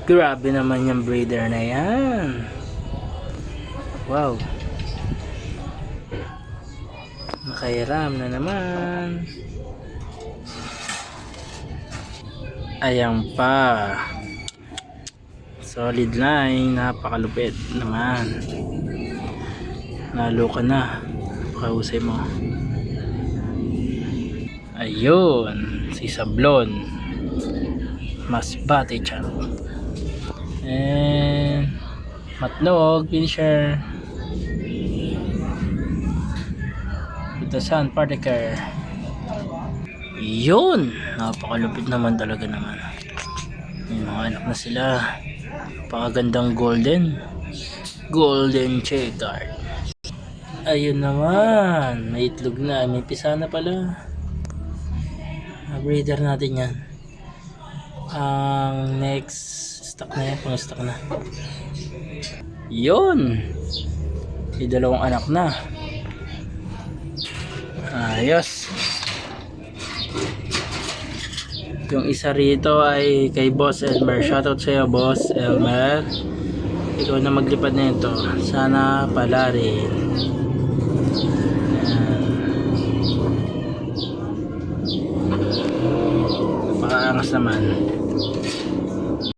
Grabe naman yung breeder na yan. Wow. Nakairam na naman. Ayan pa. Solid line. Napakalupit naman. Lalo ka na. Pakahusay mo. Ayun. Si Sablon. Masbate chan. And Matnog. Finisher. Butasan. Partiker. Yun. Napakalupit naman talaga naman. May mga anak na sila. Napakagandang golden checkered. Ayun naman. May itlog na. May pisa na pala. Breeder natin yan. Ang next stock na yan. Pang stock na. Yun. May dalawang anak na. Ayos. Yung isa rito ay kay Boss Elmer. Shoutout sa iyo, Boss Elmer. Ikaw na maglipad na ito. Sana pala rin. Napakaangas naman.